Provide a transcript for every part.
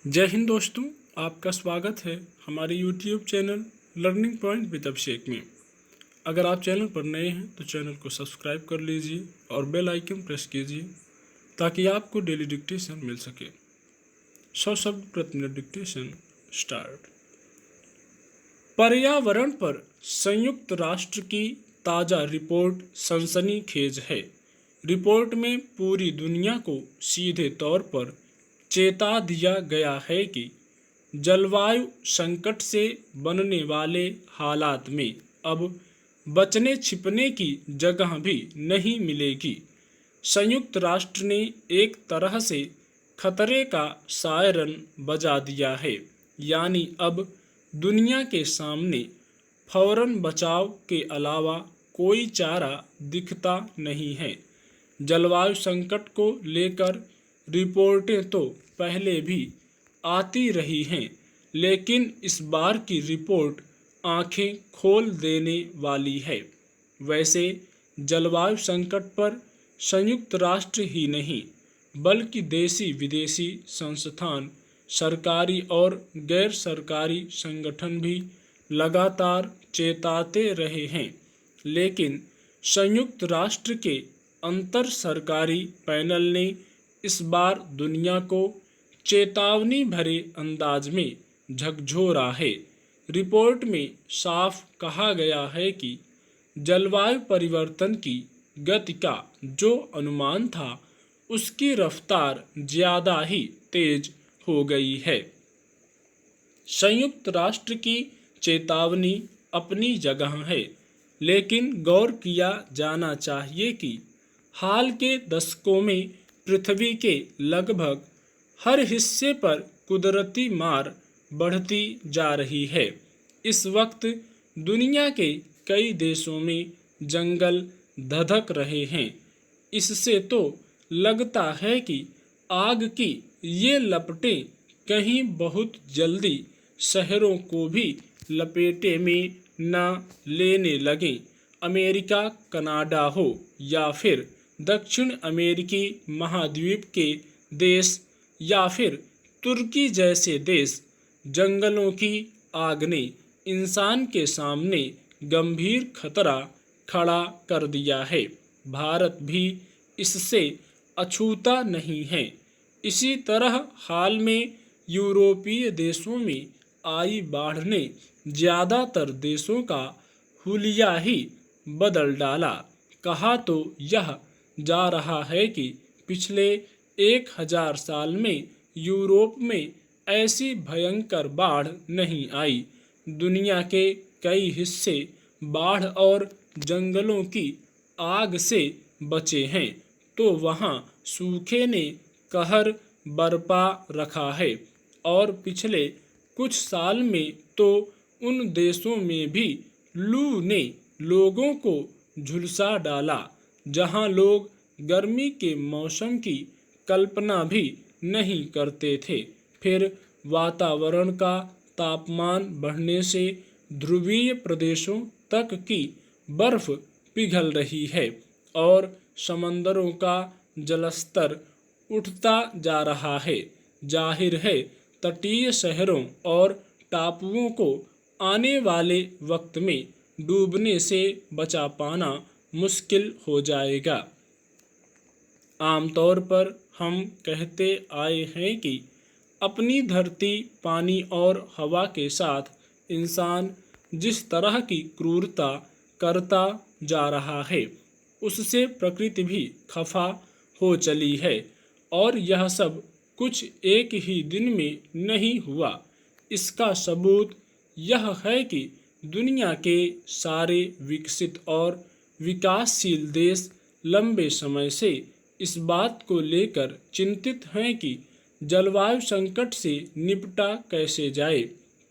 जय हिंद दोस्तों, आपका स्वागत है हमारे YouTube channel learning point with Abhishek में। अगर आप चैनल पर नए हैं तो चैनल को सब्सक्राइब कर लीजिए और बेल आइकन प्रेस कीजिए ताकि आपको डेली डिक्टेशन मिल सके। 100 शब्द प्रति मिनट डिक्टेशन स्टार्ट। पर्यावरण पर संयुक्त राष्ट्र की ताज़ा रिपोर्ट सनसनीखेज है। रिपोर्ट में पूरी दुनिया को सीधे तौर पर चेता दिया गया है कि जलवायु संकट से बनने वाले हालात में अब बचने छिपने की जगह भी नहीं मिलेगी। संयुक्त राष्ट्र ने एक तरह से खतरे का सायरन बजा दिया है, यानी अब दुनिया के सामने फौरन बचाव के अलावा कोई चारा दिखता नहीं है। जलवायु संकट को लेकर रिपोर्टें तो पहले भी आती रही हैं, लेकिन इस बार की रिपोर्ट आंखें खोल देने वाली है। वैसे जलवायु संकट पर संयुक्त राष्ट्र ही नहीं बल्कि देशी विदेशी संस्थान, सरकारी और गैर सरकारी संगठन भी लगातार चेताते रहे हैं। लेकिन संयुक्त राष्ट्र के अंतर सरकारी पैनल ने इस बार दुनिया को चेतावनी भरे अंदाज में झकझोरा है। रिपोर्ट में साफ कहा गया है कि जलवायु परिवर्तन की गति का जो अनुमान था उसकी रफ्तार ज़्यादा ही तेज हो गई है। संयुक्त राष्ट्र की चेतावनी अपनी जगह है, लेकिन गौर किया जाना चाहिए कि हाल के दशकों में पृथ्वी के लगभग हर हिस्से पर कुदरती मार बढ़ती जा रही है। इस वक्त दुनिया के कई देशों में जंगल धधक रहे हैं। इससे तो लगता है कि आग की ये लपटें कहीं बहुत जल्दी शहरों को भी लपेटे में न लेने लगें। अमेरिका, कनाडा हो या फिर दक्षिण अमेरिकी महाद्वीप के देश या फिर तुर्की जैसे देश, जंगलों की आग ने इंसान के सामने गंभीर खतरा खड़ा कर दिया है। भारत भी इससे अछूता नहीं है। इसी तरह हाल में यूरोपीय देशों में आई बाढ़ ने ज़्यादातर देशों का हुलिया ही बदल डाला। कहा तो यह जा रहा है कि पिछले 1000 साल में यूरोप में ऐसी भयंकर बाढ़ नहीं आई। दुनिया के कई हिस्से बाढ़ और जंगलों की आग से बचे हैं, तो वहाँ सूखे ने कहर बरपा रखा है। और पिछले कुछ साल में तो उन देशों में भी लू ने लोगों को झुलसा डाला जहाँ लोग गर्मी के मौसम की कल्पना भी नहीं करते थे। फिर वातावरण का तापमान बढ़ने से ध्रुवीय प्रदेशों तक की बर्फ पिघल रही है और समंदरों का जलस्तर उठता जा रहा है। जाहिर है तटीय शहरों और टापुओं को आने वाले वक्त में डूबने से बचा पाना मुश्किल हो जाएगा। आमतौर पर हम कहते आए हैं कि अपनी धरती, पानी और हवा के साथ इंसान जिस तरह की क्रूरता करता जा रहा है उससे प्रकृति भी खफा हो चली है। और यह सब कुछ एक ही दिन में नहीं हुआ। इसका सबूत यह है कि दुनिया के सारे विकसित और विकासशील देश लंबे समय से इस बात को लेकर चिंतित हैं कि जलवायु संकट से निपटा कैसे जाए।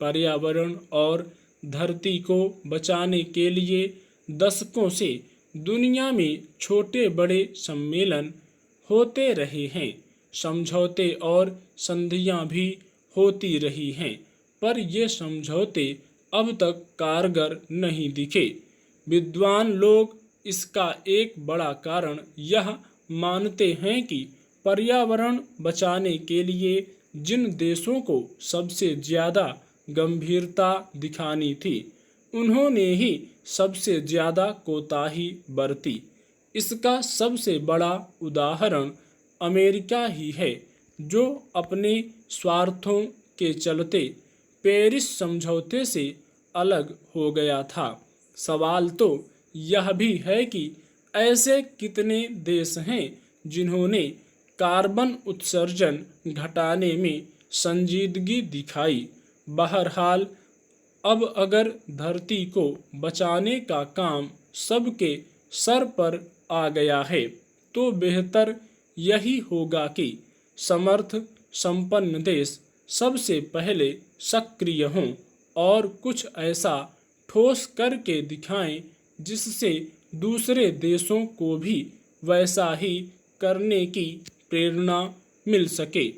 पर्यावरण और धरती को बचाने के लिए दशकों से दुनिया में छोटे बड़े सम्मेलन होते रहे हैं, समझौते और संधियां भी होती रही हैं, पर ये समझौते अब तक कारगर नहीं दिखे। विद्वान लोग इसका एक बड़ा कारण यह मानते हैं कि पर्यावरण बचाने के लिए जिन देशों को सबसे ज़्यादा गंभीरता दिखानी थी, उन्होंने ही सबसे ज़्यादा कोताही बरती। इसका सबसे बड़ा उदाहरण अमेरिका ही है, जो अपने स्वार्थों के चलते पेरिस समझौते से अलग हो गया था। सवाल तो यह भी है कि ऐसे कितने देश हैं जिन्होंने कार्बन उत्सर्जन घटाने में संजीदगी दिखाई। बहरहाल, अब अगर धरती को बचाने का काम सबके सर पर आ गया है, तो बेहतर यही होगा कि समर्थ संपन्न देश सबसे पहले सक्रिय हों और कुछ ऐसा ठोस करके दिखाएं जिससे दूसरे देशों को भी वैसा ही करने की प्रेरणा मिल सके।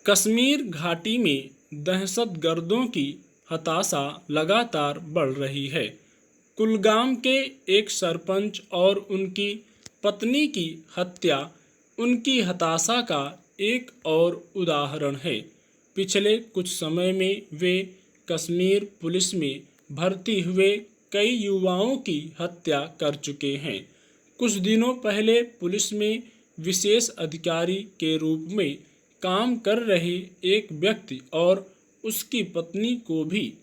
कश्मीर घाटी में दहशतगर्दों की हताशा लगातार बढ़ रही है। कुलगाम के एक सरपंच और उनकी पत्नी की हत्या उनकी हताशा का एक और उदाहरण है। पिछले कुछ समय में वे कश्मीर पुलिस में भर्ती हुए कई युवाओं की हत्या कर चुके हैं। कुछ दिनों पहले पुलिस में विशेष अधिकारी के रूप में काम कर रहे एक व्यक्ति और उसकी पत्नी को भी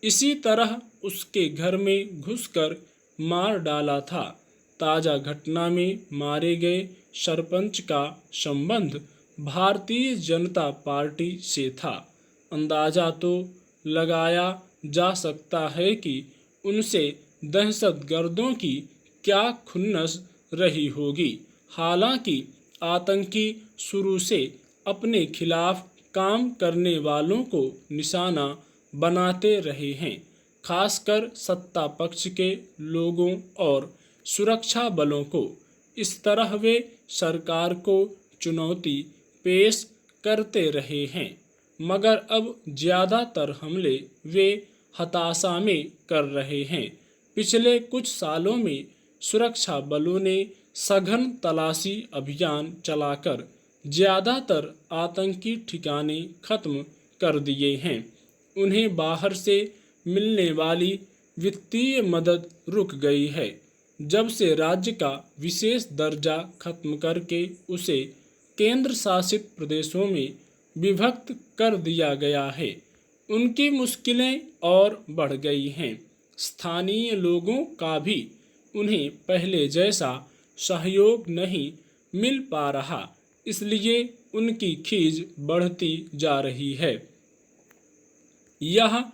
इसी तरह उसके घर में घुसकर मार डाला था। ताज़ा घटना में मारे गए सरपंच का संबंध भारतीय जनता पार्टी से था। अंदाजा तो लगाया जा सकता है कि उनसे दहशतगर्दों की क्या खुन्नस रही होगी। हालांकि आतंकी शुरू से अपने खिलाफ काम करने वालों को निशाना बनाते रहे हैं, खासकर सत्ता पक्ष के लोगों और सुरक्षा बलों को। इस तरह वे सरकार को चुनौती पेश करते रहे हैं, मगर अब ज़्यादातर हमले वे हताशा में कर रहे हैं। पिछले कुछ सालों में सुरक्षा बलों ने सघन तलाशी अभियान चलाकर ज़्यादातर आतंकी ठिकाने खत्म कर दिए हैं। उन्हें बाहर से मिलने वाली वित्तीय मदद रुक गई है, जब से राज्य का विशेष दर्जा खत्म करके उसे केंद्र शासित प्रदेशों में विभक्त कर दिया गया है। उनकी मुश्किलें और बढ़ गई हैं। स्थानीय लोगों का भी उन्हें पहले जैसा सहयोग नहीं मिल पा रहा, इसलिए उनकी खीज बढ़ती जा रही है। यह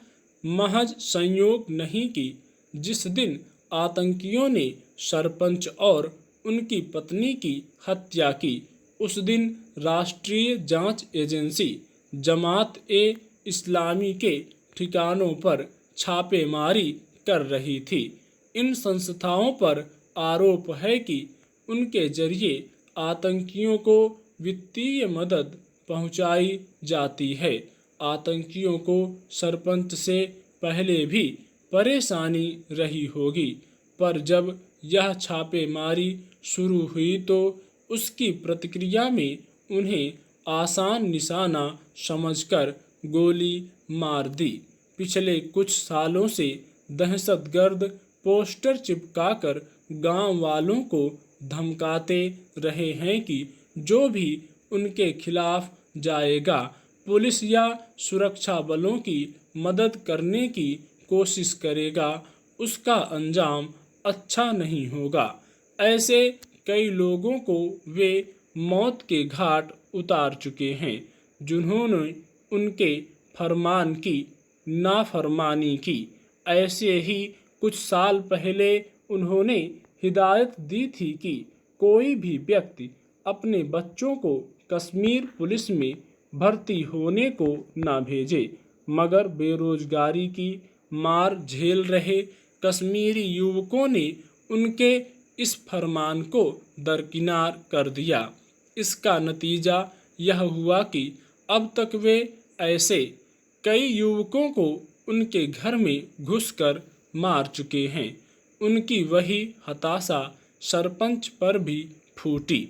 महज संयोग नहीं कि जिस दिन आतंकियों ने सरपंच और उनकी पत्नी की हत्या की, उस दिन राष्ट्रीय जांच एजेंसी जमात-ए-इस्लामी के ठिकानों पर छापेमारी कर रही थी। इन संस्थाओं पर आरोप है कि उनके जरिए आतंकियों को वित्तीय मदद पहुंचाई जाती है। आतंकियों को सरपंच से पहले भी परेशानी रही होगी, पर जब यह छापेमारी शुरू हुई तो उसकी प्रतिक्रिया में उन्हें आसान निशाना समझकर गोली मार दी। पिछले कुछ सालों से दहशतगर्द पोस्टर चिपकाकर गांव वालों को धमकाते रहे हैं कि जो भी उनके खिलाफ जाएगा, पुलिस या सुरक्षा बलों की मदद करने की कोशिश करेगा, उसका अंजाम अच्छा नहीं होगा। ऐसे कई लोगों को वे मौत के घाट उतार चुके हैं, जिन्होंने उनके फरमान की नाफरमानी की। ऐसे ही कुछ साल पहले उन्होंने हिदायत दी थी कि कोई भी व्यक्ति अपने बच्चों को कश्मीर पुलिस में भर्ती होने को न भेजे, मगर बेरोजगारी की मार झेल रहे कश्मीरी युवकों ने उनके इस फरमान को दरकिनार कर दिया। इसका नतीजा यह हुआ कि अब तक वे ऐसे कई युवकों को उनके घर में घुसकर मार चुके हैं। उनकी वही हताशा सरपंच पर भी फूटी।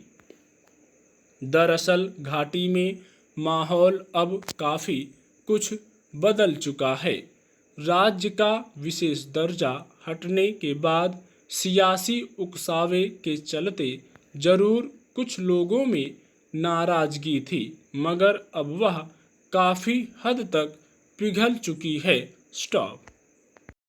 दरअसल घाटी में माहौल अब काफ़ी कुछ बदल चुका है। राज्य का विशेष दर्जा हटने के बाद सियासी उकसावे के चलते जरूर कुछ लोगों में नाराजगी थी, मगर अब वह काफ़ी हद तक पिघल चुकी है। स्टॉप।